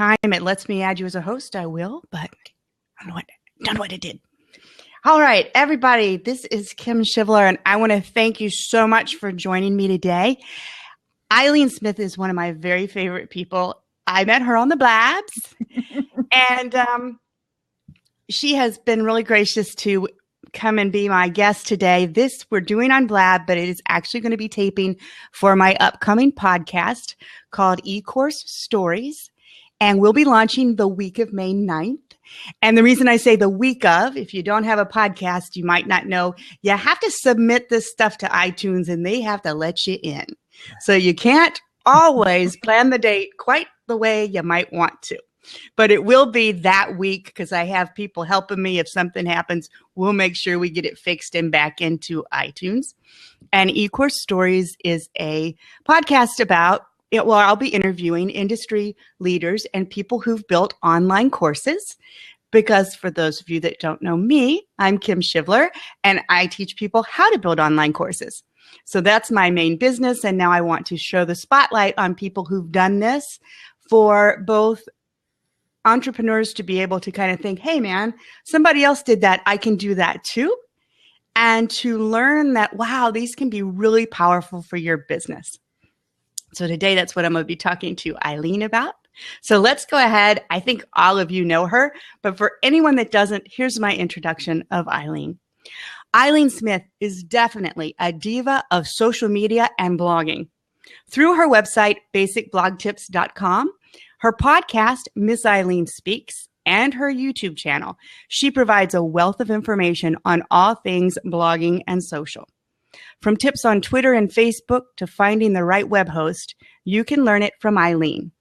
time it lets me add you as a host, I will, but I don't know what it did. All right, everybody, this is Kim Shivler, and I want to thank you so much for joining me today. Ileane Smith is one of my very favorite people. I met her on the Blabs, and she has been really gracious to come and be my guest today. This we're doing on Blab, but it is actually going to be taping for my upcoming podcast called E-Course Stories, and we'll be launching the week of May 9th. And the reason I say the week of, if you don't have a podcast, you might not know, you have to submit this stuff to iTunes and they have to let you in. So you can't always plan the date quite the way you might want to. But it will be that week because I have people helping me. If something happens, we'll make sure we get it fixed and back into iTunes. And E-Course Stories is a podcast about it. Well, I'll be interviewing industry leaders and people who've built online courses. Because for those of you that don't know me, I'm Kim Shivler, and I teach people how to build online courses. So that's my main business. And now I want to show the spotlight on people who've done this for both entrepreneurs to be able to kind of think, hey, man, somebody else did that. I can do that too. And to learn that, wow, these can be really powerful for your business. So today, that's what I'm going to be talking to Ileane about. So let's go ahead. I think all of you know her, but for anyone that doesn't, here's my introduction of Ileane. Ileane Smith is definitely a diva of social media and blogging. Through her website, basicblogtips.com, her podcast, Miss Ileane Speaks, and her YouTube channel, she provides a wealth of information on all things blogging and social. From tips on Twitter and Facebook to finding the right web host, you can learn it from Ileane.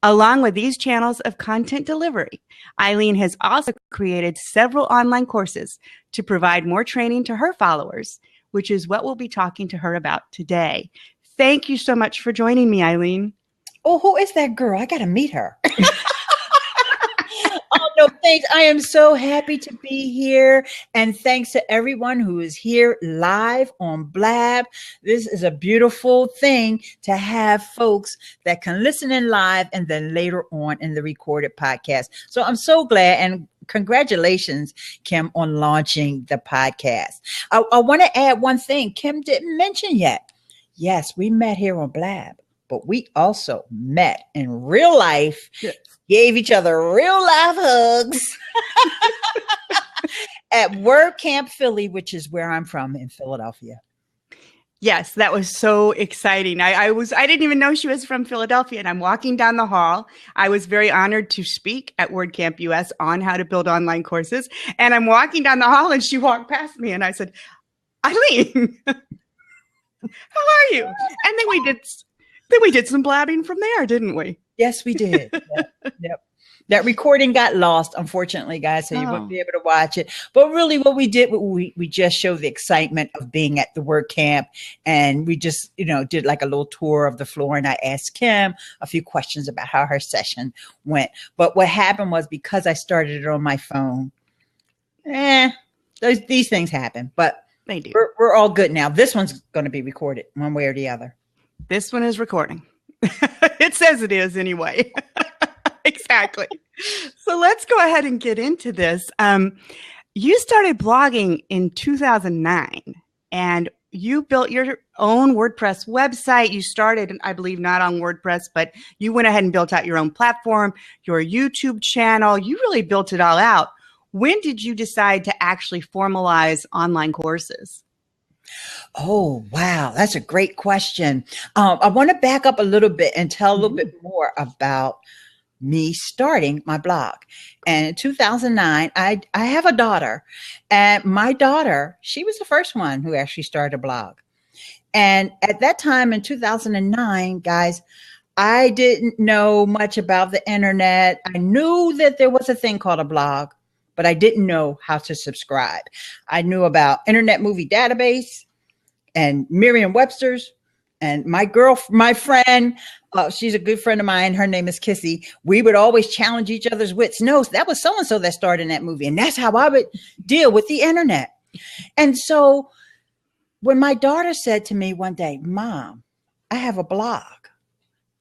Along with these channels of content delivery, Ileane has also created several online courses to provide more training to her followers, which is what we'll be talking to her about today. Thank you so much for joining me, Ileane. Oh, who is that girl? I got to meet her. Oh, no, thanks. I am so happy to be here. And thanks to everyone who is here live on Blab. This is a beautiful thing to have folks that can listen in live and then later on in the recorded podcast. So I'm so glad, and congratulations, Kim, on launching the podcast. I want to add one thing Kim didn't mention yet. Yes, we met here on Blab, but we also met in real life. Yes. Gave each other real life hugs at WordCamp Philly, which is where I'm from in Philadelphia. Yes, that was so exciting. I didn't even know she was from Philadelphia, and I'm walking down the hall. I was very honored to speak at WordCamp US on how to build online courses. And I'm walking down the hall and she walked past me and I said, Ileane, how are you? And then we did some blabbing from there, didn't we? Yes, we did. Yep. That recording got lost, unfortunately, guys, so you won't be able to watch it. But really what we did, we just showed the excitement of being at the WordCamp, and we just, did like a little tour of the floor, and I asked Kim a few questions about how her session went. But what happened was, because I started it on my phone, these things happen, but they do. We're all good now. This one's going to be recorded one way or the other. This one is recording. It says it is anyway. Exactly. So let's go ahead and get into this. You started blogging in 2009 and you built your own WordPress website. You started, I believe, not on WordPress, but you went ahead and built out your own platform, your YouTube channel. You really built it all out. When did you decide to actually formalize online courses? Oh, wow. That's a great question. I want to back up a little bit and tell a little bit more about me starting my blog. And in 2009, I have a daughter, and my daughter, she was the first one who actually started a blog. And at that time in 2009, guys, I didn't know much about the internet. I knew that there was a thing called a blog, but I didn't know how to subscribe. I knew about Internet Movie Database and Merriam-Webster's, and my friend, she's a good friend of mine. Her name is Kissy. We would always challenge each other's wits. No, that was so-and-so that starred in that movie. And that's how I would deal with the internet. And so when my daughter said to me one day, Mom, I have a blog.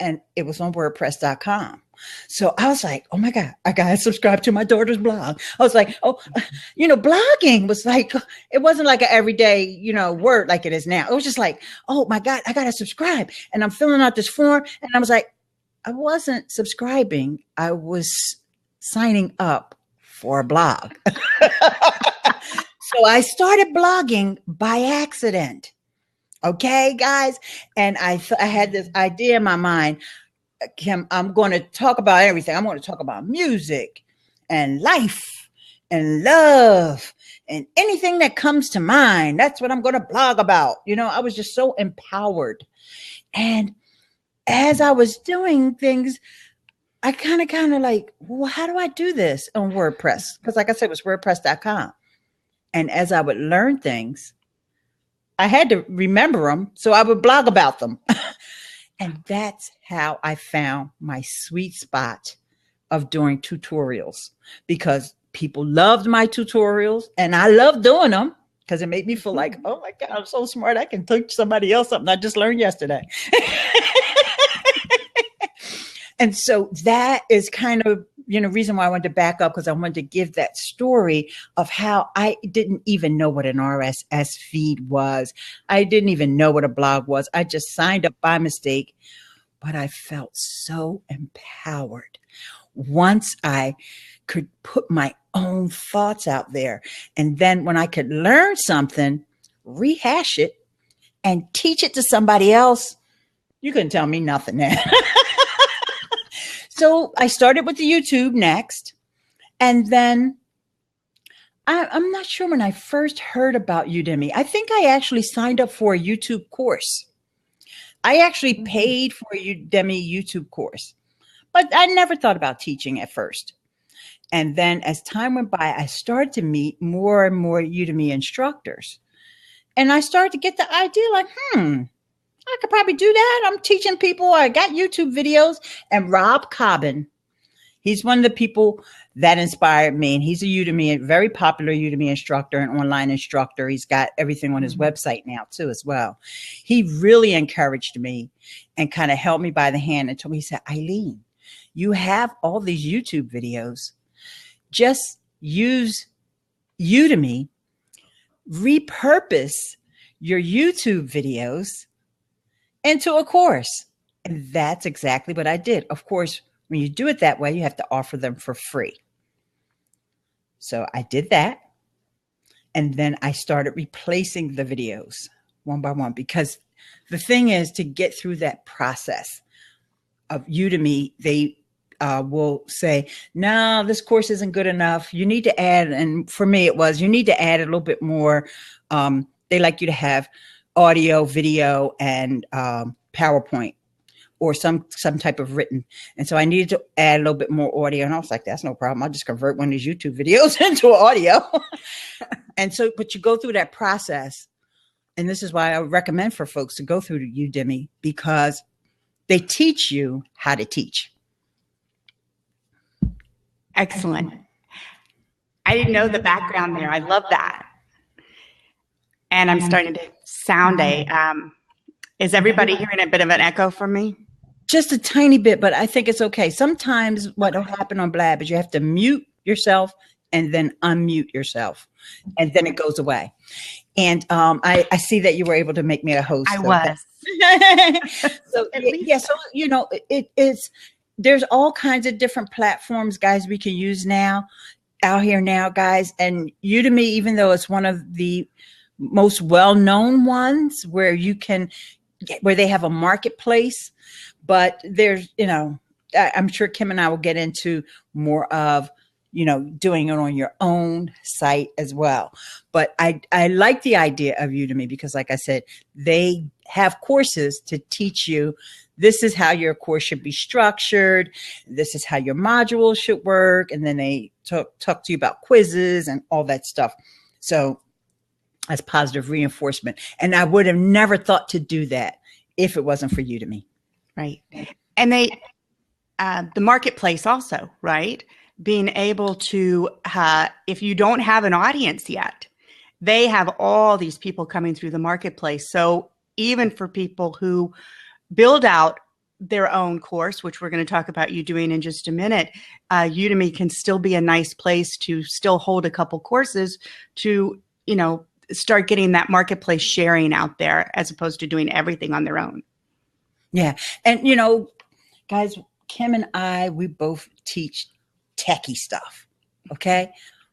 and it was on WordPress.com. So I was like, oh my God, I got to subscribe to my daughter's blog. I was like, oh, blogging was like, it wasn't like an everyday, word like it is now. It was just like, oh my God, I got to subscribe. And I'm filling out this form. And I was like, I wasn't subscribing. I was signing up for a blog. So I started blogging by accident. Okay, guys. And I had this idea in my mind, Kim, I'm going to talk about everything. I'm going to talk about music and life and love and anything that comes to mind. That's what I'm going to blog about. I was just so empowered. And as I was doing things, I kind of like, well, how do I do this on WordPress? Because like I said, it was WordPress.com. And as I would learn things, I had to remember them. So I would blog about them. And that's how I found my sweet spot of doing tutorials, because people loved my tutorials and I loved doing them because it made me feel like, oh my God, I'm so smart. I can teach somebody else something I just learned yesterday. And so that is kind of, reason why I wanted to back up, because I wanted to give that story of how I didn't even know what an RSS feed was. I didn't even know what a blog was. I just signed up by mistake, but I felt so empowered once I could put my own thoughts out there. And then when I could learn something, rehash it and teach it to somebody else, you couldn't tell me nothing then. So I started with the YouTube next. And then I'm not sure when I first heard about Udemy. I think I actually signed up for a YouTube course. I actually paid for a Udemy YouTube course, but I never thought about teaching at first. And then as time went by, I started to meet more and more Udemy instructors. And I started to get the idea like, I could probably do that. I'm teaching people. I got YouTube videos. And Rob Cobbin, he's one of the people that inspired me. And he's a very popular Udemy instructor and online instructor. He's got everything on his website now too as well. He really encouraged me and kind of held me by the hand and told me, he said, Ileane, you have all these YouTube videos. Just use Udemy, repurpose your YouTube videos into a course. And that's exactly what I did. Of course, when you do it that way, you have to offer them for free. So I did that. And then I started replacing the videos one by one, because the thing is, to get through that process of Udemy, they will say, no, this course isn't good enough. You need to add, and for me, it was, you need to add a little bit more. They like you to have audio, video, and PowerPoint, or some type of written. And so I needed to add a little bit more audio. And I was like, that's no problem. I'll just convert one of these YouTube videos into audio. And so, but you go through that process. And this is why I would recommend for folks to go through Udemy, because they teach you how to teach. Excellent. I didn't know the background there. I love that. And I'm starting to sound is everybody hearing a bit of an echo from me? Just a tiny bit, but I think it's okay. Sometimes what will happen on Blab is you have to mute yourself and then unmute yourself, and then it goes away. And I see that you were able to make me a host. I was. So yeah, so it's there's all kinds of different platforms, guys, we can use out here now, guys. And Udemy, even though it's one of the most well-known ones where they have a marketplace, but there's, I'm sure Kim and I will get into more of, doing it on your own site as well. But I like the idea of Udemy because, like I said, they have courses to teach you, this is how your course should be structured. This is how your modules should work. And then they talk to you about quizzes and all that stuff. So that's positive reinforcement. And I would have never thought to do that if it wasn't for Udemy. Right. And they, the marketplace also, right? Being able to, if you don't have an audience yet, they have all these people coming through the marketplace. So even for people who build out their own course, which we're going to talk about you doing in just a minute, Udemy can still be a nice place to still hold a couple courses to, start getting that marketplace sharing out there as opposed to doing everything on their own. Yeah. And, guys, Kim and I, we both teach techie stuff. Okay.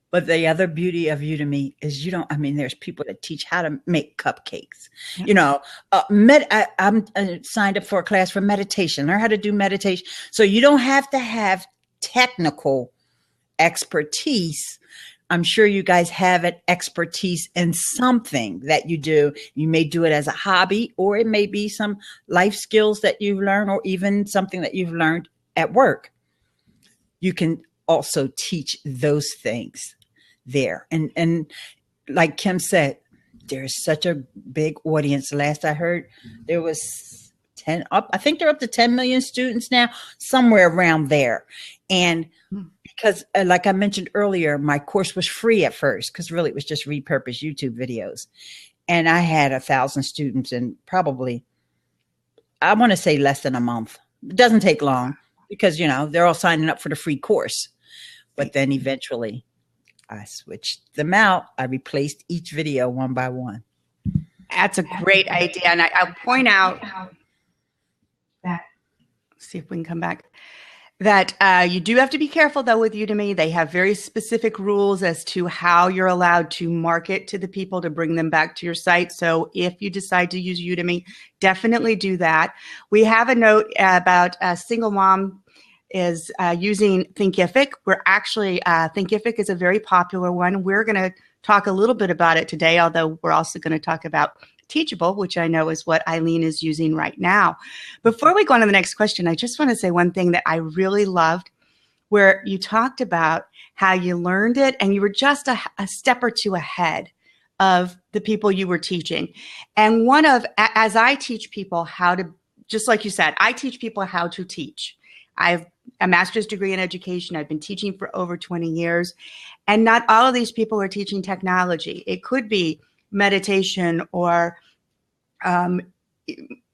But the other beauty of Udemy is there's people that teach how to make cupcakes. Yep. I'm signed up for a class for meditation, learn how to do meditation. So you don't have to have technical expertise. I'm sure you guys have an expertise in something that you do. You may do it as a hobby, or it may be some life skills that you've learned, or even something that you've learned at work. You can also teach those things there. And like Kim said, there's such a big audience. Last I heard, there was I think they're up to 10 million students now, somewhere around there. And because like I mentioned earlier, my course was free at first, because really it was just repurposed YouTube videos. And I had 1,000 students in probably, I want to say less than a month. It doesn't take long, because, they're all signing up for the free course. But then eventually I switched them out. I replaced each video one by one. That's a great idea. And I'll point out that, see if we can come back, that you do have to be careful, though, with Udemy. They have very specific rules as to how you're allowed to market to the people to bring them back to your site. So if you decide to use Udemy, definitely do that. We have a note about a single mom is using Thinkific. We're actually, Thinkific is a very popular one. We're going to talk a little bit about it today, although we're also going to talk about Teachable, which I know is what Ileane is using right now. Before we go on to the next question, I just want to say one thing that I really loved, where you talked about how you learned it and you were just a step or two ahead of the people you were teaching. And as I teach people how to, just like you said, I teach people how to teach. I have a master's degree in education. I've been teaching for over 20 years. And not all of these people are teaching technology. It could be meditation or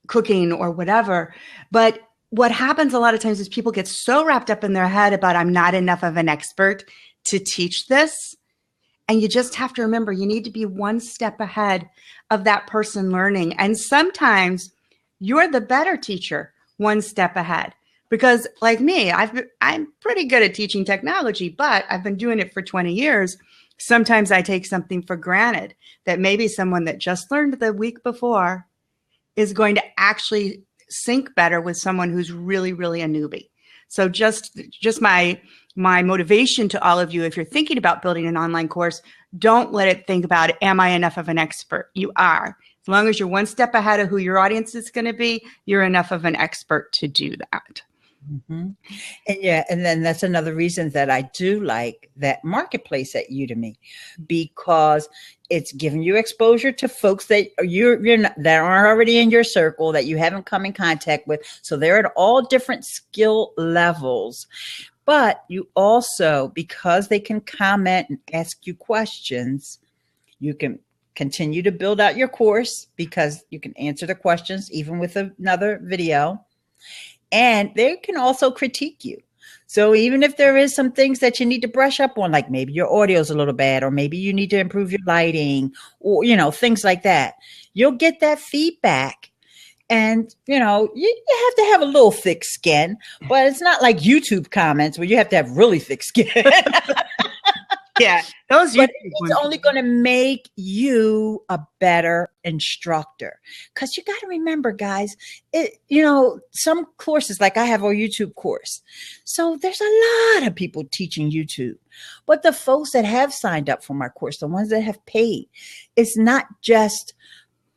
cooking or whatever. But what happens a lot of times is people get so wrapped up in their head about, I'm not enough of an expert to teach this. And you just have to remember, you need to be one step ahead of that person learning. And sometimes you're the better teacher one step ahead. Because like me, I'm pretty good at teaching technology, but I've been doing it for 20 years. Sometimes I take something for granted that maybe someone that just learned the week before is going to actually sync better with someone who's really, really a newbie. So just my motivation to all of you, if you're thinking about building an online course, don't let it think about, am I enough of an expert? You are. As long as you're one step ahead of who your audience is going to be, you're enough of an expert to do that. Mm-hmm. And then that's another reason that I do like that marketplace at Udemy, because it's giving you exposure to folks that that aren't already in your circle, that you haven't come in contact with. So they're at all different skill levels. But you also, because they can comment and ask you questions, you can continue to build out your course, because you can answer the questions even with another video. And they can also critique you. So even if there is some things that you need to brush up on, like maybe your audio is a little bad, or maybe you need to improve your lighting, or, things like that, you'll get that feedback. And, you have to have a little thick skin, but it's not like YouTube comments where you have to have really thick skin. Yeah, those but it's only going to make you a better instructor. Because you got to remember, guys, some courses, like I have a YouTube course. So there's a lot of people teaching YouTube. But the folks that have signed up for my course, the ones that have paid, it's not just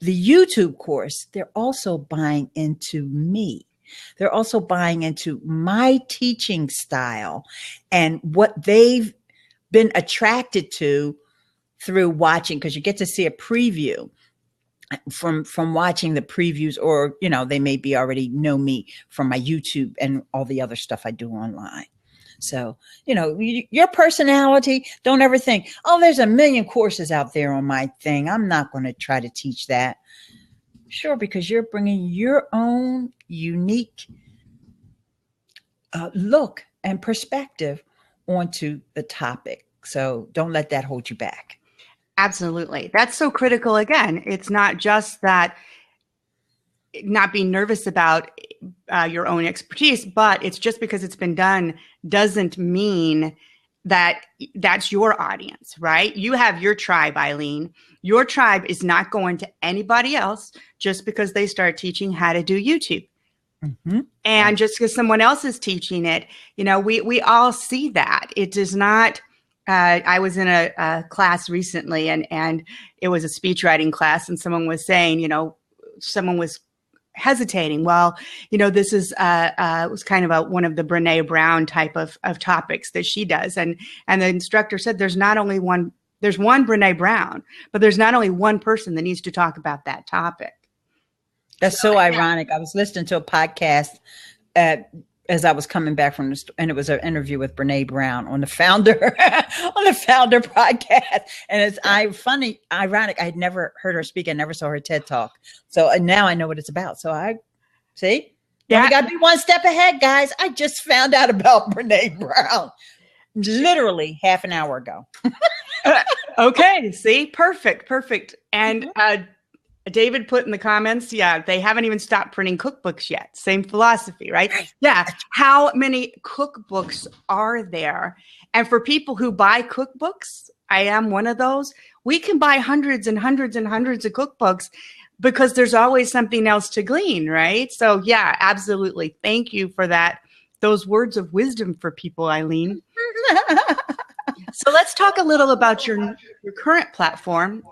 the YouTube course. They're also buying into me. They're also buying into my teaching style and what they've been attracted to through watching, because you get to see a preview from watching the previews, or they maybe already know me from my YouTube and all the other stuff I do online. So your personality, don't ever think, oh, there's a million courses out there on my thing, I'm not going to try to teach that. Sure, because you're bringing your own unique look and perspective onto the topic. So don't let that hold you back. Absolutely. That's so critical. Again, it's not just that not being nervous about your own expertise, but it's just because it's been done doesn't mean that that's your audience, right? You have your tribe, Ileane. Your tribe is not going to anybody else just because they start teaching how to do YouTube. Mm-hmm. And just because someone else is teaching it, we all see that. It does not. I was in a class recently, and it was a speech writing class, and someone was saying, someone was hesitating. Well, this is was kind of one of the Brene Brown type of topics that she does, and the instructor said there's one Brene Brown, but there's not only one person that needs to talk about that topic. That's so ironic. I was listening to a podcast as I was coming back from and it was an interview with Brene Brown on the founder podcast. And it's ironic. I had never heard her speak. I never saw her TED talk. So now I know what it's about. So I see. Yeah, we got to be one step ahead, guys. I just found out about Brene Brown literally half an hour ago. Okay. See, perfect. And David put in the comments, they haven't even stopped printing cookbooks yet. Same philosophy, right? Yeah. How many cookbooks are there? And for people who buy cookbooks, I am one of those, we can buy hundreds and hundreds and hundreds of cookbooks because there's always something else to glean, right? So yeah, absolutely. Thank you for that. Those words of wisdom for people, Ileane. So let's talk a little about your current platform.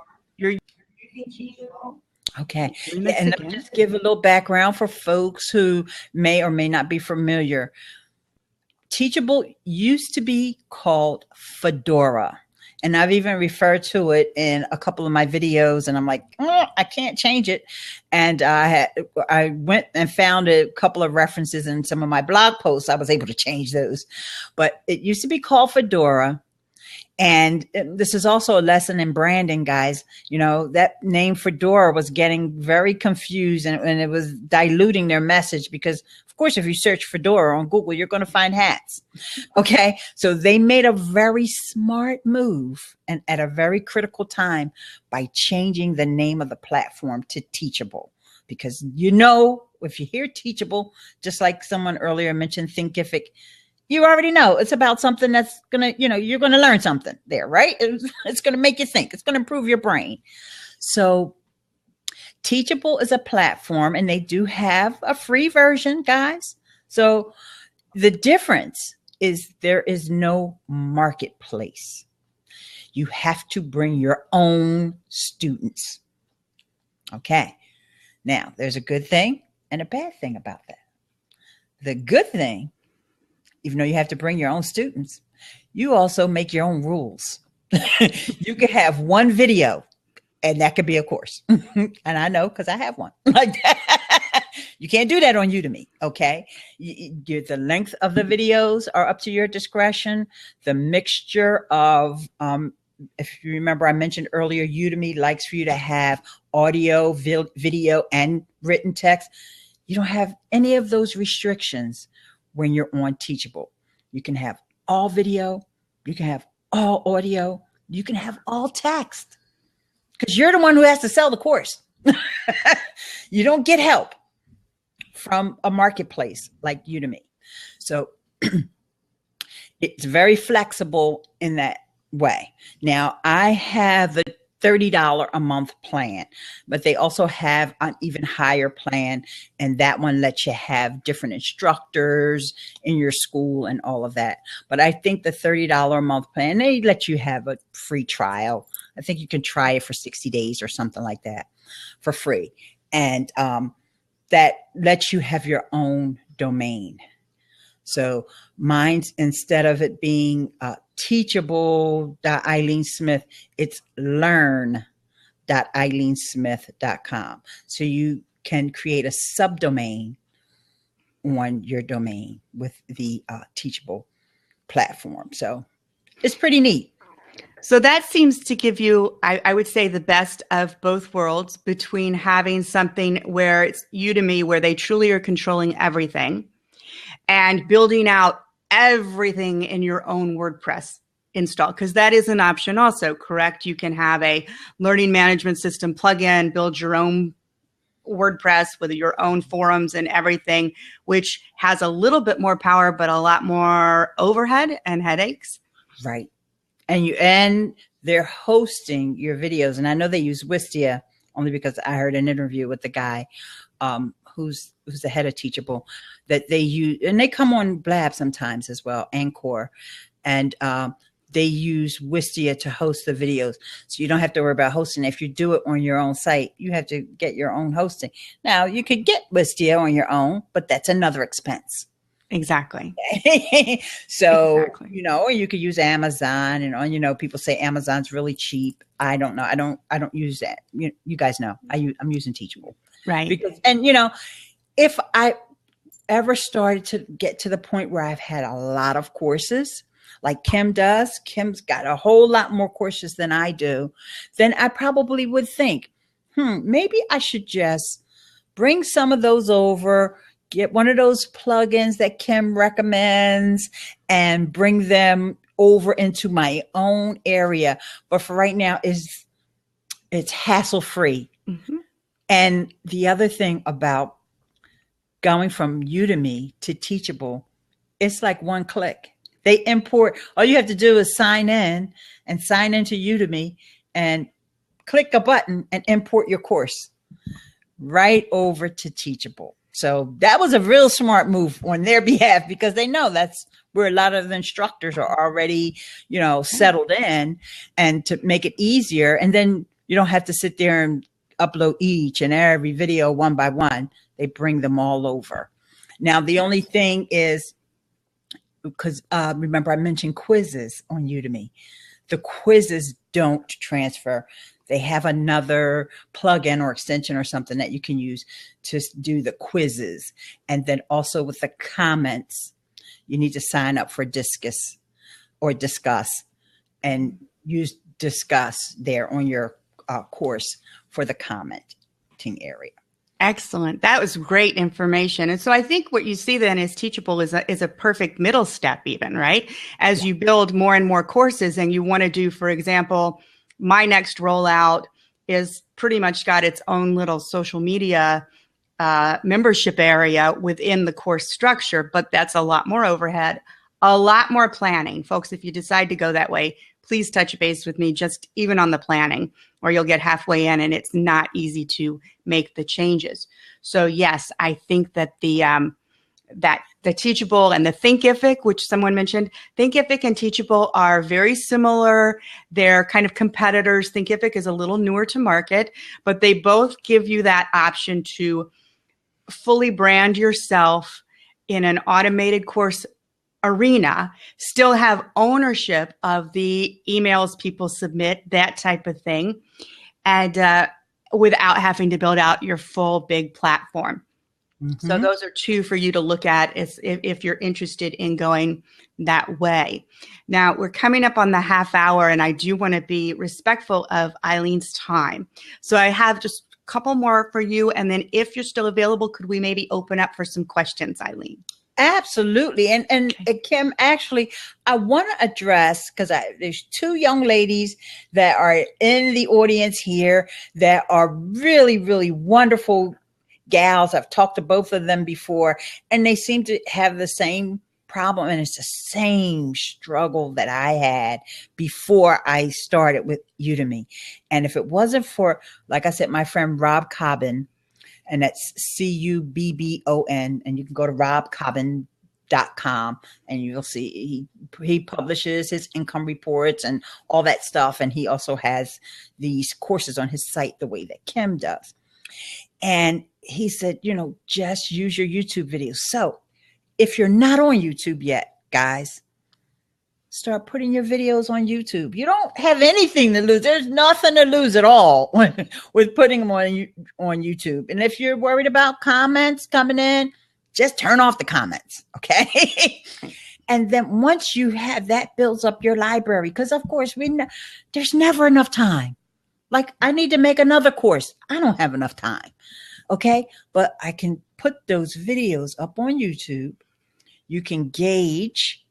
Okay. And let me just give a little background for folks who may or may not be familiar. Teachable used to be called Fedora. And I've even referred to it in a couple of my videos, and I'm like, I can't change it. And I went and found a couple of references in some of my blog posts. I was able to change those, but it used to be called Fedora. And this is also a lesson in branding, guys. That name Fedora was getting very confused, and it was diluting their message because, of course, if you search Fedora on Google, you're going to find hats. Okay. So they made a very smart move and at a very critical time by changing the name of the platform to Teachable. Because, if you hear Teachable, just like someone earlier mentioned, Thinkific, you already know it's about something that's going to, you're going to learn something there, right? It's going to make you think. It's going to improve your brain. So Teachable is a platform, and they do have a free version, guys. So the difference is there is no marketplace. You have to bring your own students. Okay. Now, there's a good thing and a bad thing about that. The good thing, even though you have to bring your own students, you also make your own rules. You could have one video, and that could be a course. And I know because I have one like that. You can't do that on Udemy. Okay. The length of the videos are up to your discretion. The mixture of, if you remember, I mentioned earlier, Udemy likes for you to have audio, video, and written text. You don't have any of those restrictions when you're on Teachable. You can have all video, you can have all audio, you can have all text, because you're the one who has to sell the course. You don't get help from a marketplace like Udemy. So it's very flexible in that way. Now, I have the $30 a month plan, but they also have an even higher plan, and that one lets you have different instructors in your school and all of that. But I think the $30 a month plan, they let you have a free trial. I think you can try it for 60 days or something like that for free. And that lets you have your own domain. So mine's, instead of it being teachable.Ileane Smith, it's learn.IleaneSmith.com. So you can create a subdomain on your domain with the Teachable platform. So it's pretty neat. So that seems to give you, I would say, the best of both worlds, between having something where it's Udemy, where they truly are controlling everything, and building out everything in your own WordPress install, because that is an option also, correct? You can have a learning management system plugin, build your own WordPress with your own forums and everything, which has a little bit more power, but a lot more overhead and headaches. Right. And they're hosting your videos. And I know they use Wistia only because I heard an interview with the guy who's the head of Teachable, that they use, and they come on Blab sometimes as well, Anchor, and they use Wistia to host the videos. So you don't have to worry about hosting. If you do it on your own site, you have to get your own hosting. Now, you could get Wistia on your own, but that's another expense. Exactly. So, exactly. You know, or you could use Amazon, and you know, people say Amazon's really cheap. I don't know. I don't use that. You guys know I'm using Teachable. Right. Because, and you know, if I ever started to get to the point where I've had a lot of courses, like Kim does, Kim's got a whole lot more courses than I do, then I probably would think, maybe I should just bring some of those over, get one of those plugins that Kim recommends, and bring them over into my own area. But for right now, it's hassle-free. Mm-hmm. And the other thing about going from Udemy to Teachable, it's like one click. They import, all you have to do is sign in and sign into Udemy and click a button and import your course right over to Teachable. So that was a real smart move on their behalf, because they know that's where a lot of the instructors are already, you know, settled in, and to make it easier. And then you don't have to sit there and upload each and every video one by one. They bring them all over. Now, the only thing is, because remember I mentioned quizzes on Udemy. The quizzes don't transfer. They have another plugin or extension or something that you can use to do the quizzes. And then also with the comments, you need to sign up for Discuss and use Discuss there on your course for the commenting area. Excellent. That was great information. And so I think what you see then is Teachable is a perfect middle step even, right? As you build more and more courses and you want to do, for example, my next rollout is pretty much got its own little social media membership area within the course structure, but that's a lot more overhead, a lot more planning. Folks, if you decide to go that way, please touch base with me just even on the planning, or you'll get halfway in and it's not easy to make the changes. So yes, I think that the Teachable and the Thinkific, which someone mentioned, Thinkific and Teachable are very similar. They're kind of competitors. Thinkific is a little newer to market, but they both give you that option to fully brand yourself in an automated course arena, still have ownership of the emails people submit, that type of thing, and without having to build out your full big platform. Mm-hmm. So those are two for you to look at if you're interested in going that way. Now, we're coming up on the half hour, and I do want to be respectful of Ileane's time. So I have just a couple more for you, and then if you're still available, could we maybe open up for some questions, Ileane? Absolutely. And Kim, actually, I want to address, because there's two young ladies that are in the audience here that are really, really wonderful gals. I've talked to both of them before, and they seem to have the same problem, and it's the same struggle that I had before I started with Udemy. And if it wasn't for, like I said, my friend Rob Cobbin, and that's Cubbon, and you can go to robcobbin.com and you'll see he publishes his income reports and all that stuff. And he also has these courses on his site the way that Kim does. And he said, you know, just use your YouTube videos. So if you're not on YouTube yet, guys, start putting your videos on YouTube. You don't have anything to lose. There's nothing to lose at all with putting them on YouTube. And if you're worried about comments coming in, just turn off the comments, okay? And then once you have that, builds up your library. Because, of course, there's never enough time. Like, I need to make another course. I don't have enough time, okay? But I can put those videos up on YouTube. You can gauge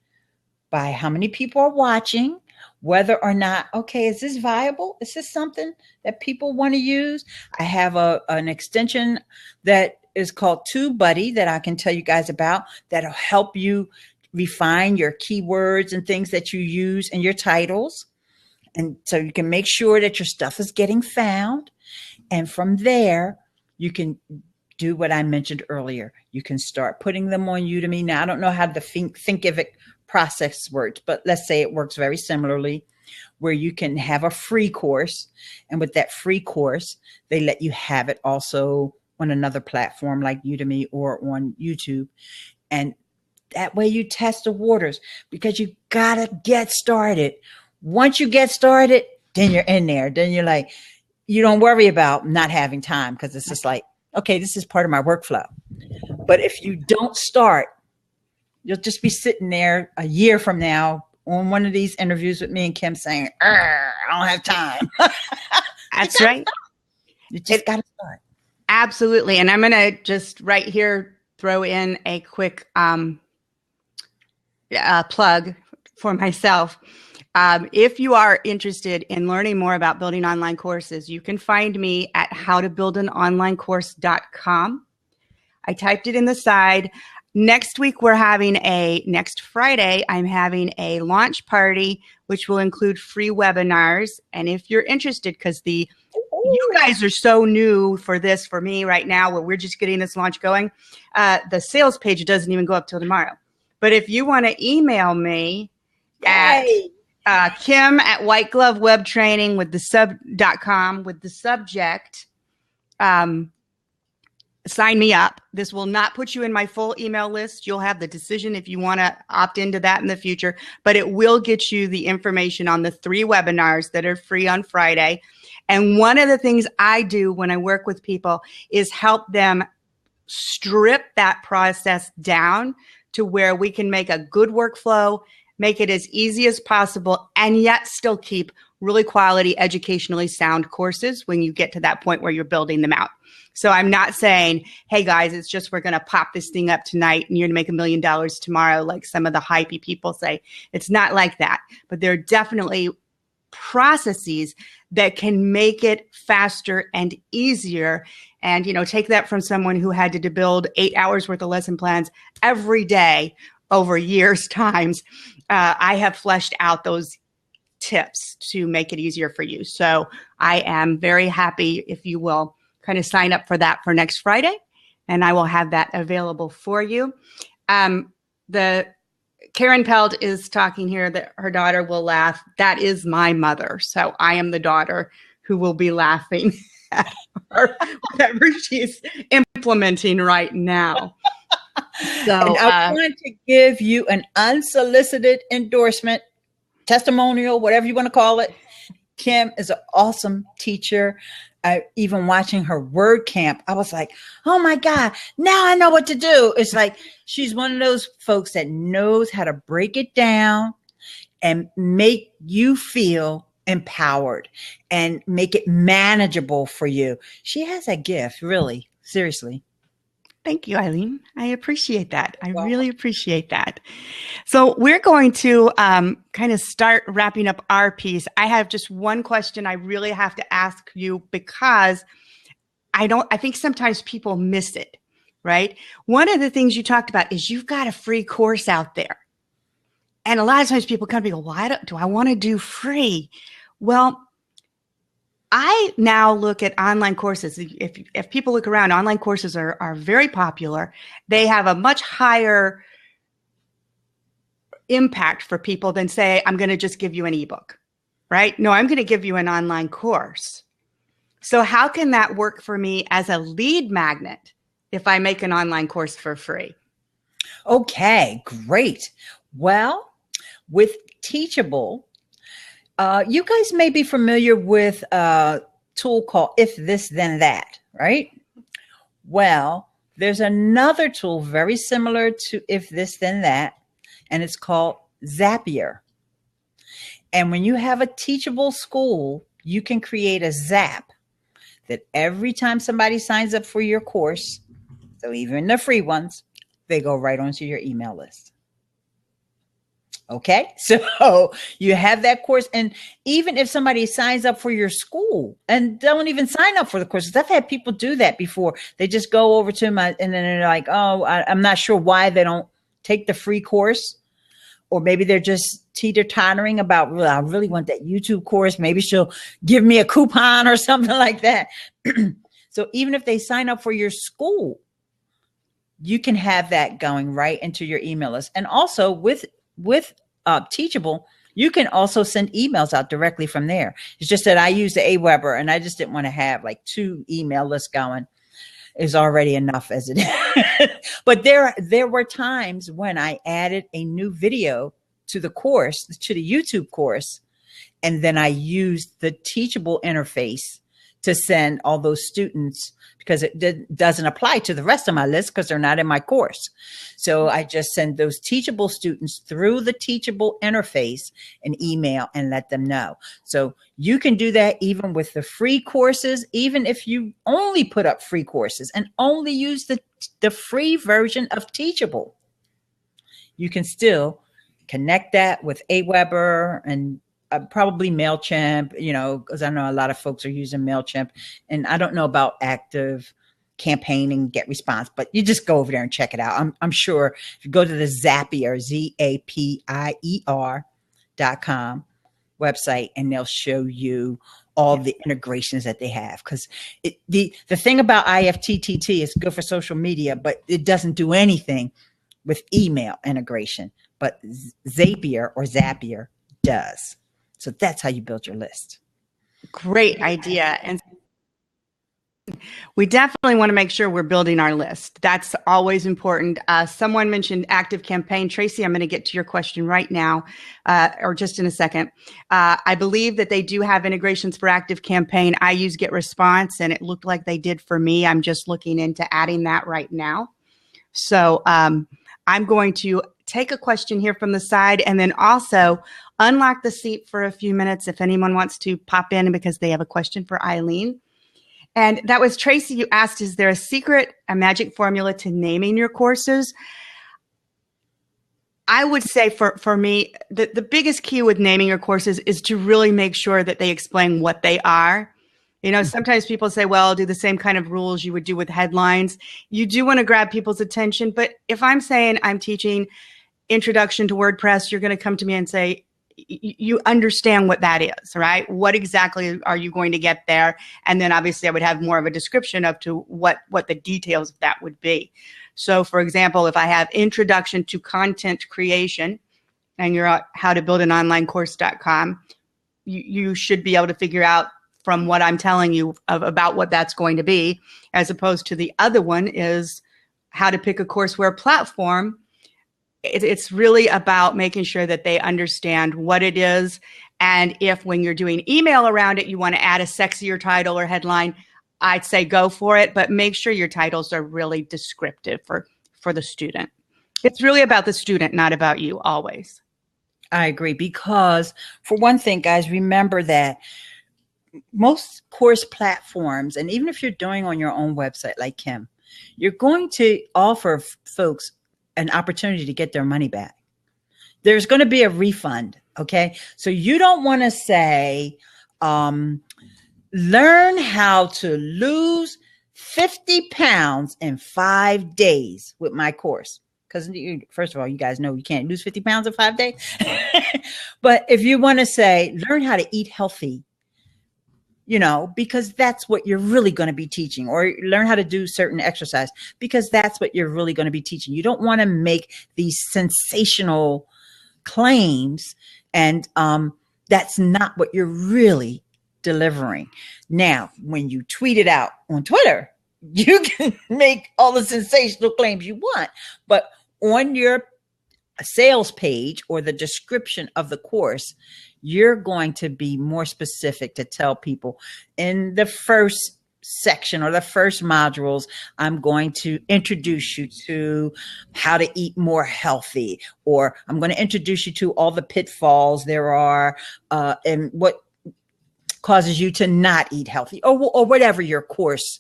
by how many people are watching, whether or not, okay, is this viable? Is this something that people want to use? I have an extension that is called TubeBuddy that I can tell you guys about that'll help you refine your keywords and things that you use in your titles. And so you can make sure that your stuff is getting found. And from there, you can do what I mentioned earlier. You can start putting them on Udemy. Now, I don't know how the Thinkific process works, but let's say it works very similarly, where you can have a free course. And with that free course, they let you have it also on another platform like Udemy or on YouTube. And that way you test the waters, because you got to get started. Once you get started, then you're in there. Then you're like, you don't worry about not having time, because it's just like, okay, this is part of my workflow. But if you don't start, you'll just be sitting there a year from now on one of these interviews with me and Kim saying, I don't have time. That's right. You just got to start. Absolutely. And I'm going to just right here throw in a quick plug for myself. If you are interested in learning more about building online courses, you can find me at howtobuildanonlinecourse.com. I typed it in the side. Next Friday, I'm having a launch party, which will include free webinars. And if you're interested, because you guys are so new for this, for me right now, where we're just getting this launch going, the sales page doesn't even go up till tomorrow. But if you want to email me at Kim at whiteglovewebtraining with the.com with the subject, sign me up. This will not put you in my full email list. You'll have the decision if you want to opt into that in the future, but it will get you the information on the 3 webinars that are free on Friday. And one of the things I do when I work with people is help them strip that process down to where we can make a good workflow, make it as easy as possible, and yet still keep really quality, educationally sound courses when you get to that point where you're building them out. So I'm not saying, hey guys, it's just we're going to pop this thing up tonight and you're going to make $1 million tomorrow, like some of the hypey people say. It's not like that. But there are definitely processes that can make it faster and easier. And, take that from someone who had to build 8 hours worth of lesson plans every day over years times. I have fleshed out those tips to make it easier for you. So I am very happy if you will kind of sign up for that for next Friday, and I will have that available for you. The Karen Peld is talking here that her daughter will laugh. That is my mother. So I am the daughter who will be laughing at her, whatever she's implementing right now. So and I want to give you an unsolicited endorsement, testimonial, whatever you want to call it. Kim is an awesome teacher. Even watching her word camp, I was like, oh my God, now I know what to do. It's like she's one of those folks that knows how to break it down and make you feel empowered and make it manageable for you. She has a gift, really, seriously. Thank you, Ileane. I appreciate that. I really appreciate that. So we're going to kind of start wrapping up our piece. I have just one question I really have to ask you, because I think sometimes people miss it, right? One of the things you talked about is you've got a free course out there. And a lot of times people come to me and go, why do I want to do free? Well, I now look at online courses. If people look around, online courses are very popular. They have a much higher impact for people than say, I'm going to just give you an ebook, right? No, I'm going to give you an online course. So how can that work for me as a lead magnet if I make an online course for free? Okay, great. Well, with Teachable, you guys may be familiar with a tool called If This Then That, right? Well, there's another tool very similar to If This Then That, and it's called Zapier. And when you have a teachable school, you can create a Zap that every time somebody signs up for your course, so even the free ones, they go right onto your email list. Okay, so you have that course. And even if somebody signs up for your school and don't even sign up for the courses, I've had people do that before. They just go over to my, and then they're like, oh, I'm not sure why they don't take the free course. Or maybe they're just teeter-tottering about, well, I really want that YouTube course. Maybe she'll give me a coupon or something like that. So even if they sign up for your school, you can have that going right into your email list. And also with Teachable, you can also send emails out directly from there. It's just that I use the Aweber, and I just didn't want to have like 2 email lists going. Is already enough as it is. But there were times when I added a new video to the course, to the YouTube course, and then I used the Teachable interface to send all those students, because it doesn't apply to the rest of my list because they're not in my course. So I just send those Teachable students through the Teachable interface an email and let them know. So you can do that even with the free courses, even if you only put up free courses and only use the free version of Teachable. You can still connect that with Aweber and probably MailChimp, because I know a lot of folks are using MailChimp, and I don't know about Active Campaign and Get Response, but you just go over there and check it out. I'm sure if you go to the Zapier, ZAPIER.com website, and they'll show you all the integrations that they have. Because the thing about IFTTT is good for social media, but it doesn't do anything with email integration. But Zapier does. So that's how you build your list. Great idea. And we definitely want to make sure we're building our list. That's always important. Someone mentioned Active Campaign. Tracy, I'm going to get to your question right now, or just in a second. I believe that they do have integrations for Active Campaign. I use Get Response, and it looked like they did for me. I'm just looking into adding that right now. So I'm going to take a question here from the side, and then also unlock the seat for a few minutes if anyone wants to pop in because they have a question for Ileane. And that was Tracy. You asked, is there a magic formula to naming your courses? I would say for me, the biggest key with naming your courses is to really make sure that they explain what they are. Sometimes people say, well, do the same kind of rules you would do with headlines. You do want to grab people's attention. But if I'm saying I'm teaching Introduction to WordPress, you're going to come to me and say, you understand what that is, right? What exactly are you going to get there? And then obviously I would have more of a description of to what the details of that would be. So for example, if I have Introduction to Content Creation and you're at howtobuildanonlinecourse.com, you should be able to figure out from what I'm telling you about what that's going to be, as opposed to the other one is how to pick a courseware platform. It's really about making sure that they understand what it is. And if when you're doing email around it, you want to add a sexier title or headline, I'd say go for it, but make sure your titles are really descriptive for the student. It's really about the student, not about you always. I agree, because for one thing, guys, remember that most course platforms, and even if you're doing on your own website like Kim, you're going to offer folks an opportunity to get their money back. There's going to be a refund. Okay. So you don't want to say, learn how to lose 50 pounds in 5 days with my course. Because first of all, you guys know you can't lose 50 pounds in 5 days. But if you want to say, learn how to eat healthy, because that's what you're really going to be teaching, or learn how to do certain exercise, because that's what you're really going to be teaching. You don't want to make these sensational claims, and that's not what you're really delivering. Now, when you tweet it out on Twitter, you can make all the sensational claims you want, but on your sales page or the description of the course, you're going to be more specific to tell people in the first section or the first modules, I'm going to introduce you to how to eat more healthy, or I'm going to introduce you to all the pitfalls there are and what causes you to not eat healthy, or whatever your course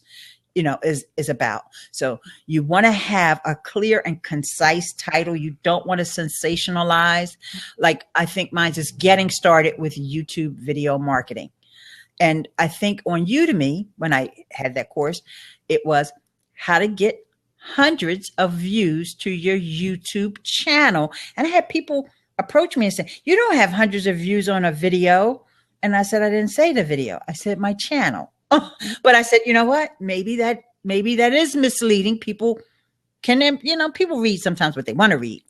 is about. So you want to have a clear and concise title. You don't want to sensationalize. Like, I think mine's is getting started with YouTube video marketing. And I think on Udemy, when I had that course, it was how to get hundreds of views to your YouTube channel. And I had people approach me and say, you don't have hundreds of views on a video. And I said, I didn't say the video. I said my channel. Oh, but I said, you know what? Maybe that is misleading. People can, people read sometimes what they want to read.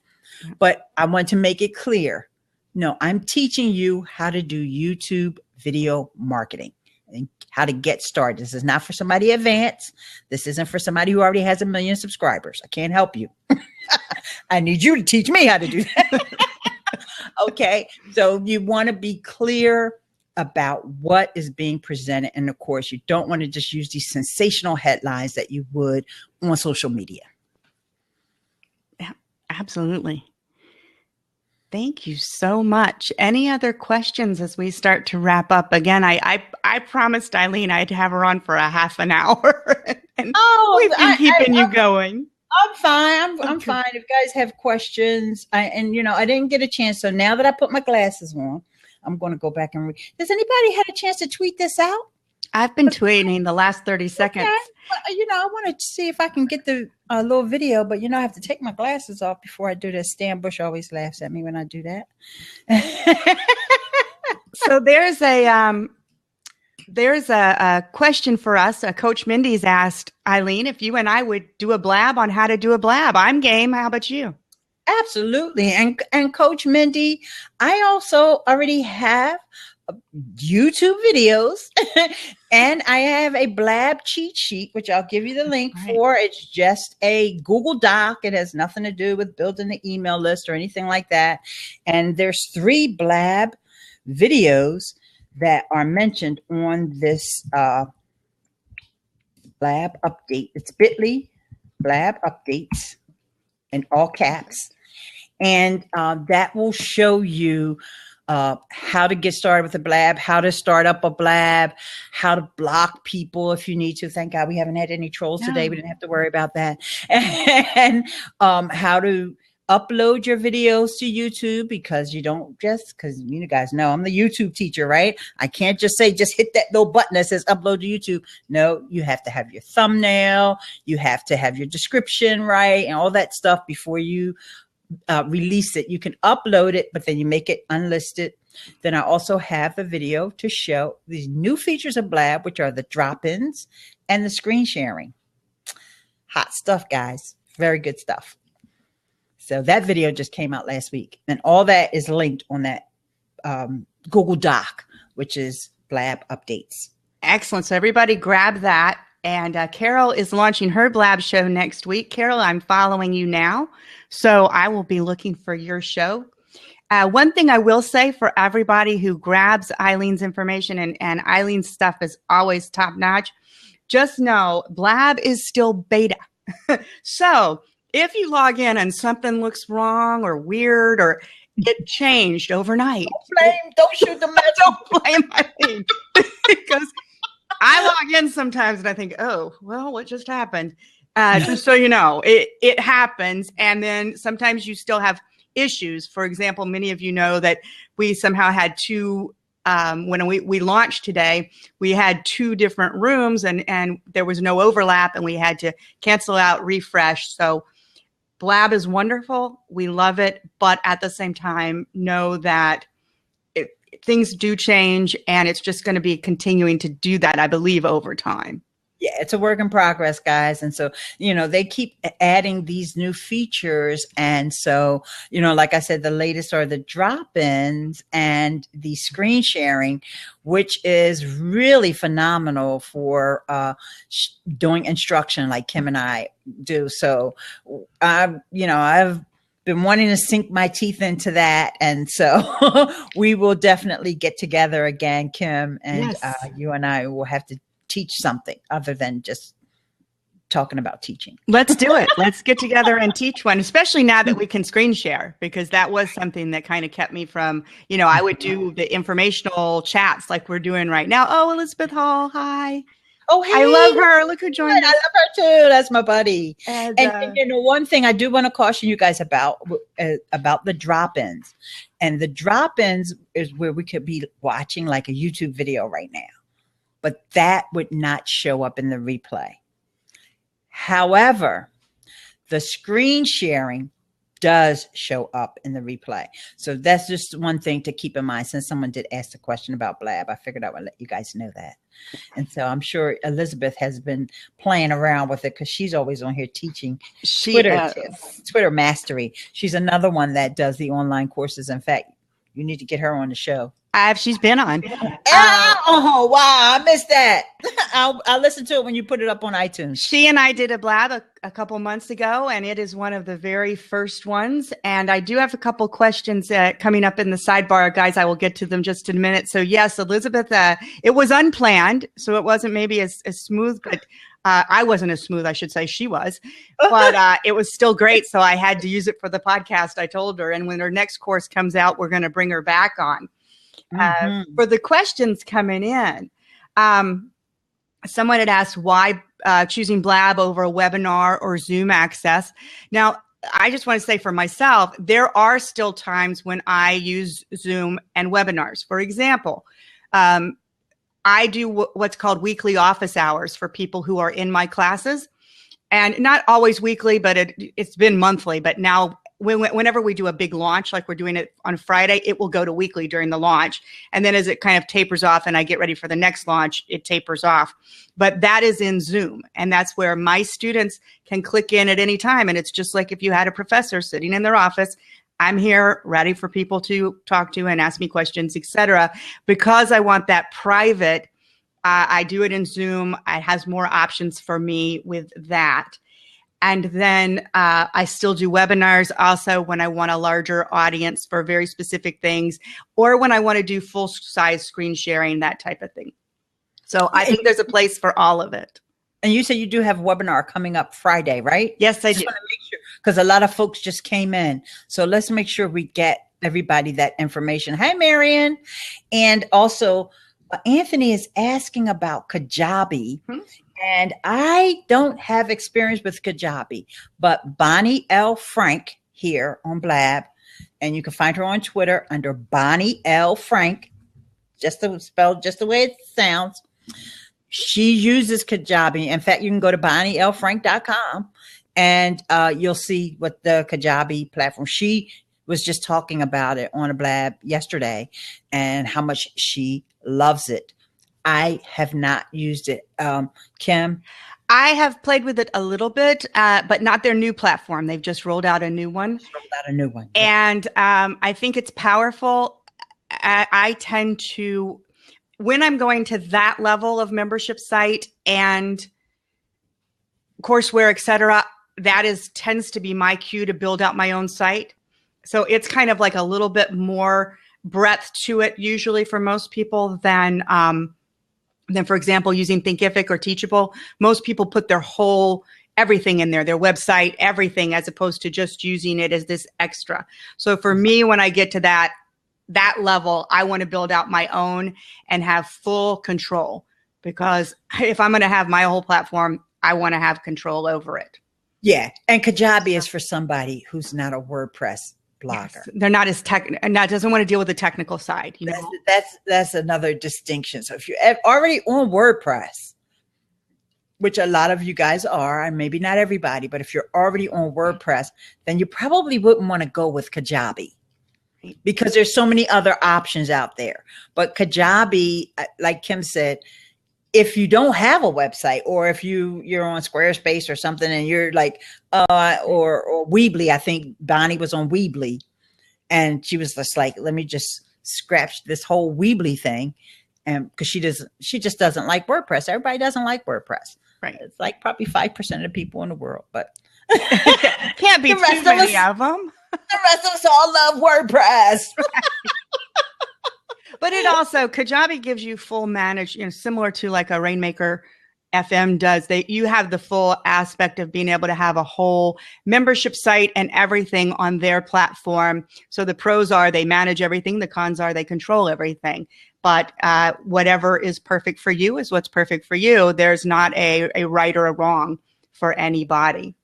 But I want to make it clear. No, I'm teaching you how to do YouTube video marketing and how to get started. This is not for somebody advanced. This isn't for somebody who already has 1 million subscribers. I can't help you. I need you to teach me how to do that. Okay. So you want to be clear about what is being presented in the course. You don't want to just use these sensational headlines that you would on social media. Yeah, absolutely. Thank you so much. Any other questions as we start to wrap up? Again, I promised Ileane I'd have her on for a half an hour, and we've been keeping you going. I'm fine. I'm fine. If you guys have questions, I didn't get a chance. So now that I put my glasses on, I'm going to go back and read. Does anybody had a chance to tweet this out? I've been tweeting the last 30 seconds. Okay. Well, I want to see if I can get the little video, but I have to take my glasses off before I do that. Stan Bush always laughs at me when I do that. So there's a question for us. Coach Mindy's asked Ileane if you and I would do a blab on how to do a blab. I'm game. How about you? Absolutely. And Coach Mindy, I also already have YouTube videos and I have a blab cheat sheet, which I'll give you the link for. It's just a Google Doc. It has nothing to do with building the email list or anything like that. And there's 3 blab videos that are mentioned on this blab update. It's bit.ly blab updates in all caps. And that will show you how to get started with a blab, how to start up a blab, how to block people if you need to. Thank God we haven't had any trolls today. We didn't have to worry about that. And how to upload your videos to YouTube, because you don't because you guys know I'm the YouTube teacher, right? I can't just say, just hit that little button that says upload to YouTube. No, you have to have your thumbnail. You have to have your description right and all that stuff before you release it. You can upload it, but then you make it unlisted. Then I also have a video to show these new features of Blab, which are the drop-ins and the screen sharing. Hot stuff, guys. Very good stuff. So that video just came out last week, and all that is linked on that Google Doc, which is Blab updates. Excellent. So everybody grab that. And Carol is launching her Blab show next week. Carol, I'm following you now, so I will be looking for your show. One thing I will say for everybody who grabs Ileane's information, and Ileane's stuff is always top notch, just know Blab is still beta. So if you log in and something looks wrong or weird or it changed overnight, don't shoot the messenger. Don't blame Ileane, because I log in sometimes and I think, oh, well, what just happened? Just so you know, it happens. And then sometimes you still have issues. For example, many of you know that we somehow had 2, when we launched today, we had 2 different rooms and there was no overlap and we had to cancel out, refresh. So Blab is wonderful. We love it. But at the same time, know that things do change, and it's just going to be continuing to do that, I believe, over time. Yeah, it's a work in progress, guys. And so, they keep adding these new features. And so, like I said, the latest are the drop-ins and the screen sharing, which is really phenomenal for doing instruction like Kim and I do. So, I've been wanting to sink my teeth into that. And so we will definitely get together again, Kim, and you and I will have to teach something other than just talking about teaching. Let's do it. Let's get together and teach one, especially now that we can screen share, because that was something that kind of kept me from, I would do the informational chats like we're doing right now. Oh, Elizabeth Hall, hi. Oh, hey. I love her. Look who joined I us. love her too. That's my buddy. And, And you know, one thing I do want to caution you guys about the drop-ins. And the drop-ins is where we could be watching like a YouTube video right now, but that would not show up in the replay. However, the screen sharing does show up in the replay. So that's just one thing to keep in mind. Since someone did ask the question about Blab, I figured I would let you guys know that. And so I'm sure Elizabeth has been playing around with it because she's always on here teaching Twitter tips, Twitter mastery. She's another one that does the online courses. In fact, you need to get her on the show. She's been on. Oh, wow. I missed that. I'll listen to it when you put it up on iTunes. She and I did a Blab a couple months ago, and it is one of the very first ones. And I do have a couple questions coming up in the sidebar, guys. I will get to them just in a minute. So yes, Elizabeth, it was unplanned, so it wasn't maybe as smooth, but I wasn't as smooth, I should say. She was, but it was still great. So I had to use it for the podcast. I told her, and when her next course comes out, we're going to bring her back on. For the questions coming in, someone had asked why choosing Blab over a webinar or Zoom access. Now, I just want to say for myself, there are still times when I use Zoom and webinars. For example, I do what's called weekly office hours for people who are in my classes, and not always weekly, but it's been monthly. But now, whenever we do a big launch, like we're doing it on Friday, it will go to weekly during the launch. And then as it kind of tapers off and I get ready for the next launch, it tapers off. But that is in Zoom. And that's where my students can click in at any time. And it's just like if you had a professor sitting in their office, I'm here ready for people to talk to and ask me questions, etc. Because I want that private, I do it in Zoom. It has more options for me with that. And then I still do webinars also when I want a larger audience for very specific things, or when I want to do full size screen sharing, that type of thing. So I think there's a place for all of it. And you said you do have a webinar coming up Friday, right? Yes, I do. Want to make sure, because a lot of folks just came in. So let's make sure we get everybody that information. Hi, Marion. And also, Anthony is asking about Kajabi. And I don't have experience with Kajabi, but Bonnie L. Frank here on Blab, and you can find her on Twitter under Bonnie L. Frank, spelled just the way it sounds. She uses Kajabi. In fact, you can go to BonnieLFrank.com and you'll see what the Kajabi platform. She was just talking about it on a Blab yesterday and how much she loves it. I have not used it. Kim? I have played with it a little bit, but not their new platform. They've just rolled out a new one. And I think it's powerful. I tend to, when I'm going to that level of membership site and courseware, etc., that tends to be my cue to build out my own site. So it's kind of like a little bit more breadth to it usually for most people than for example, using Thinkific or Teachable. Most people put their whole everything in there, their website, everything, as opposed to just using it as this extra. So for me, when I get to that level, I want to build out my own and have full control, because if I'm going to have my whole platform, I want to have control over it. Yeah. And Kajabi is for somebody who's not a WordPress blogger. Yes, they're not as and that doesn't want to deal with the technical side. You know, that's another distinction. So if you're already on WordPress, which a lot of you guys are, and maybe not everybody, but if you're already on WordPress, then you probably wouldn't want to go with Kajabi because there's so many other options out there. But Kajabi, like Kim said, if you don't have a website, or if you're on Squarespace or something and you're like, or Weebly, I think Bonnie was on Weebly and she was just like, let me just scratch this whole Weebly thing. And because she just doesn't like WordPress. Everybody doesn't like WordPress. Right. It's like probably 5% of the people in the world, but can't be too many of them. The rest of us all love WordPress. But it also, Kajabi gives you full manage, similar to like a Rainmaker FM does. You have the full aspect of being able to have a whole membership site and everything on their platform. So the pros are they manage everything. The cons are they control everything. But whatever is perfect for you is what's perfect for you. There's not a right or a wrong for anybody.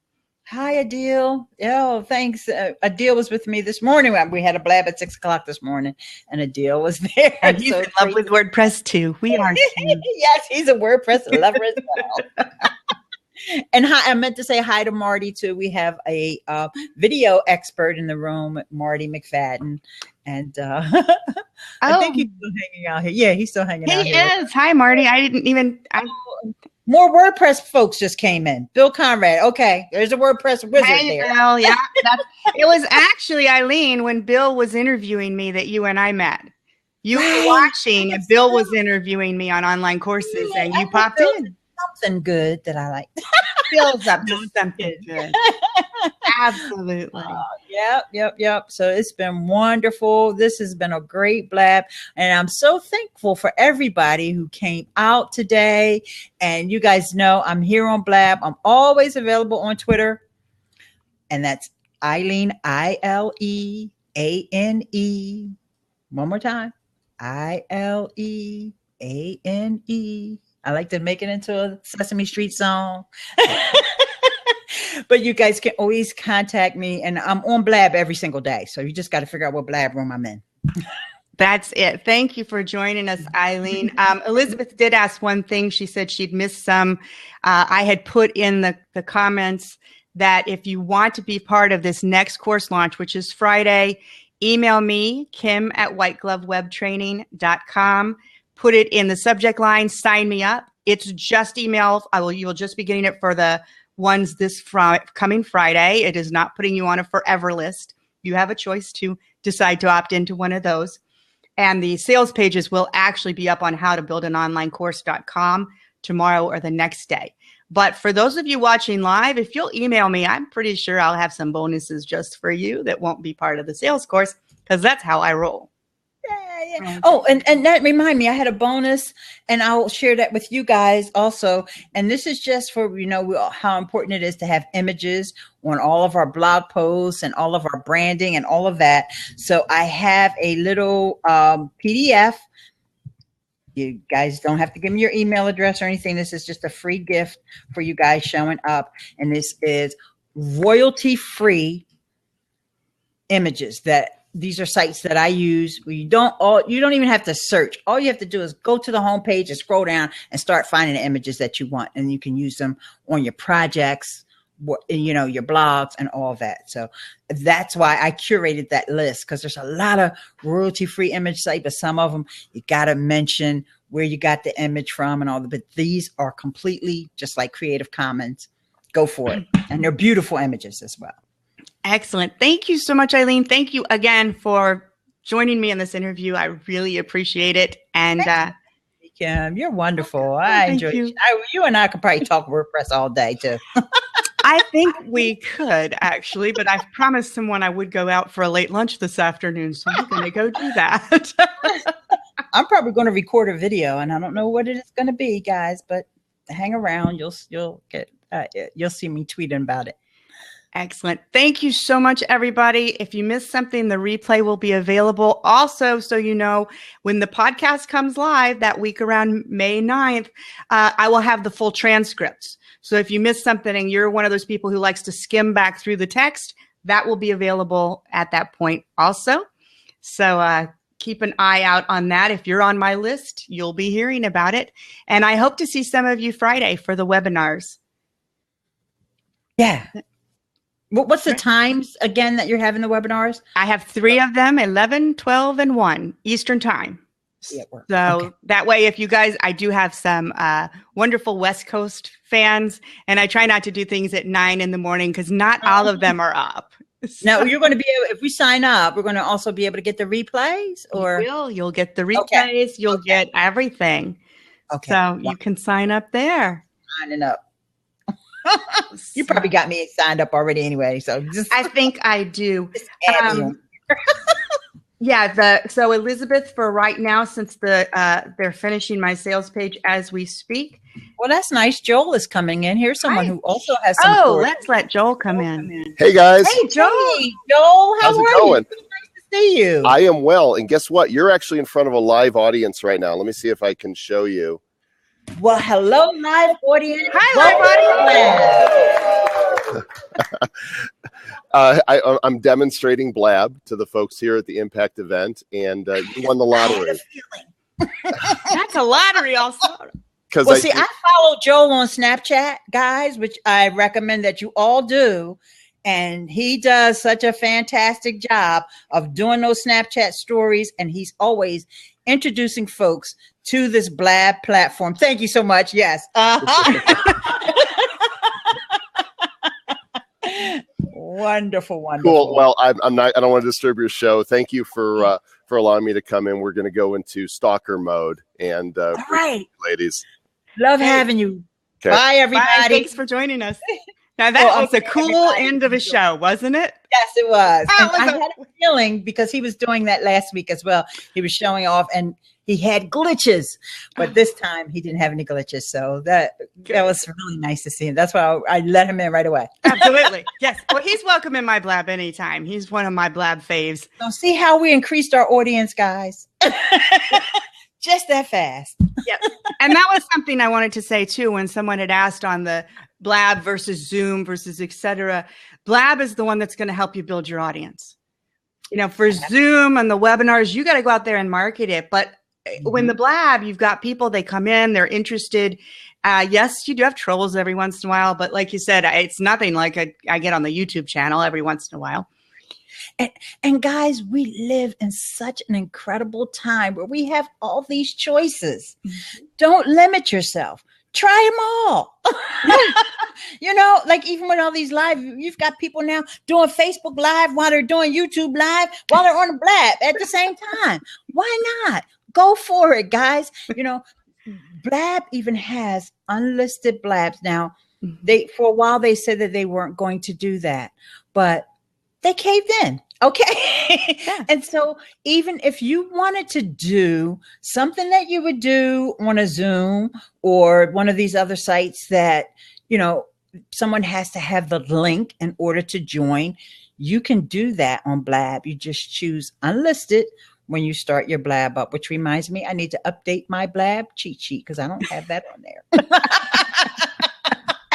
Hi, Adele. Oh, thanks. Adele was with me this morning. We had a blab at 6:00 this morning, and Adele was there. And he's in love with WordPress too. We are too. Yes, he's a WordPress lover as well. And hi, I meant to say hi to Marty too. We have a video expert in the room, Marty McFadden, and I think he's still hanging out here. Yeah, he's still hanging out here. He is. Hi, Marty. I didn't even. More WordPress folks just came in. Bill Conrad. Okay, there's a WordPress wizard there. Bill, yeah, it was actually Ileane when Bill was interviewing me that you and I met. You were watching, and Bill was interviewing me on online courses, and you popped in. Something good that I like. Bill's up to something good. Absolutely. Yep. So it's been wonderful. This has been a great blab. And I'm so thankful for everybody who came out today. And you guys know I'm here on Blab. I'm always available on Twitter. And that's Ileane, Ileane. One more time. Ileane. I like to make it into a Sesame Street song. But you guys can always contact me, and I'm on Blab every single day. So you just got to figure out what Blab room I'm in. That's it. Thank you for joining us, Ileane. Elizabeth did ask one thing. She said she'd missed some. I had put in the comments that if you want to be part of this next course launch, which is Friday, email me, kim@whiteglovewebtraining.com. Put it in the subject line, sign me up. It's just email. You will just be getting it for the ones this coming Friday. It is not putting you on a forever list. You have a choice to decide to opt into one of those. And the sales pages will actually be up on howtobuildononlinecourse.com tomorrow or the next day. But for those of you watching live, if you'll email me, I'm pretty sure I'll have some bonuses just for you that won't be part of the sales course, because that's how I roll. Yeah. Oh, and that remind me, I had a bonus, and I'll share that with you guys also. And this is just for, how important it is to have images on all of our blog posts and all of our branding and all of that. So I have a little PDF. You guys don't have to give me your email address or anything. This is just a free gift for you guys showing up. And this is royalty-free images these are sites that I use where you don't even have to search. All you have to do is go to the homepage and scroll down and start finding the images that you want. And you can use them on your projects, your blogs and all that. So that's why I curated that list, because there's a lot of royalty-free image sites, but some of them you got to mention where you got the image from and all that. But these are completely just like Creative Commons. Go for it. And they're beautiful images as well. Excellent. Thank you so much, Ileane. Thank you again for joining me in this interview. I really appreciate it. And Kim, you're wonderful. I enjoy you. You and I could probably talk WordPress all day too. I think we could actually, but I've promised someone I would go out for a late lunch this afternoon, so I'm going to go do that. I'm probably going to record a video, and I don't know what it is going to be, guys. But hang around; you'll see me tweeting about it. Excellent. Thank you so much, everybody. If you missed something, the replay will be available. Also, so you know, when the podcast comes live that week around May 9th, I will have the full transcripts. So if you missed something and you're one of those people who likes to skim back through the text, that will be available at that point also. So keep an eye out on that. If you're on my list, you'll be hearing about it. And I hope to see some of you Friday for the webinars. Yeah. What's the times again that you're having the webinars? I have 3 of them, 11, 12, and 1 Eastern time. So that way, if you guys, I do have some wonderful West Coast fans, and I try not to do things at 9 in the morning because not all of them are up. Now you're going to be able, if we sign up, we're going to also be able to get the replays, or you'll get the replays, you'll get everything. Okay. So you can sign up there. Signing up. You probably got me signed up already anyway. So I think I do. So Elizabeth, for right now, since they're finishing my sales page as we speak, Well, that's nice. Joel is coming in. Here's someone who also has some. Oh, let's let Joel come in. Hey guys. Hey, Joel. Hey, Joel, How's it are going? you? It's nice to see you. I am well. And guess what? You're actually in front of a live audience right now. Let me see if I can show you. Well, hello, live audience. Hi, live audience. I'm demonstrating Blab to the folks here at the Impact event, and you won the lottery. That's a lottery also. Well, I follow Joel on Snapchat, guys, which I recommend that you all do. And he does such a fantastic job of doing those Snapchat stories. And he's always introducing folks to this Blab platform. Thank you so much. Yes. Wonderful, wonderful. Cool. Well, I don't want to disturb your show. Thank you for allowing me to come in. We're going to go into stalker mode. And all right, ladies. Love having you. Okay. Bye, everybody. Bye. Thanks for joining us. Now that was a cool end of a show, wasn't it? Yes, it was. I had a feeling because he was doing that last week as well. He was showing off and he had glitches, but this time he didn't have any glitches. So that was really nice to see him. That's why I let him in right away. Absolutely. Yes. Well, he's welcome in my Blab anytime. He's one of my Blab faves. So see how we increased our audience, guys. Just that fast. Yep. And that was something I wanted to say too, when someone had asked on the Blab versus Zoom versus etc. Blab is the one that's going to help you build your audience. You know, for Zoom and the webinars, you got to go out there and market it. But when the Blab, you've got people, they come in, they're interested. Yes, you do have trolls every once in a while, but like you said, it's nothing like I get on the YouTube channel every once in a while. And guys, we live in such an incredible time where we have all these choices. Don't limit yourself. Try them all. You know, like even with all these live, you've got people now doing Facebook Live while they're doing YouTube Live while they're on the Blab at the same time. Why not? Go for it, guys. You know, Blab even has unlisted Blabs. Now, for a while they said that they weren't going to do that, but they caved in. Okay. Yeah. And so even if you wanted to do something that you would do on a Zoom or one of these other sites that, you know, someone has to have the link in order to join, you can do that on Blab. You just choose unlisted when you start your Blab up, which reminds me, I need to update my Blab cheat sheet because I don't have that on there.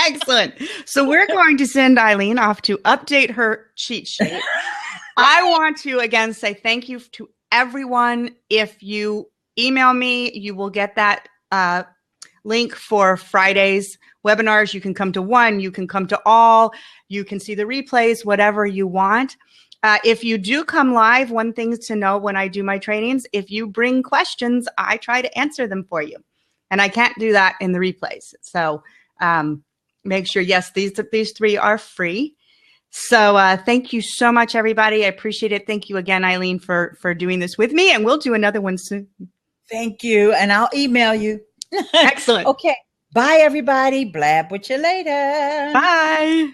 Excellent. So we're going to send Ileane off to update her cheat sheet. I want to, again, say thank you to everyone. If you email me, you will get that link for Friday's webinars. You can come to one, you can come to all, you can see the replays, whatever you want. If you do come live, one thing to know when I do my trainings, if you bring questions, I try to answer them for you. And I can't do that in the replays. So make sure, yes, these three are free. So thank you so much, everybody. I appreciate it. Thank you again, Ileane, for doing this with me. And we'll do another one soon. Thank you. And I'll email you. Excellent. Okay. Bye, everybody. Blab with you later. Bye.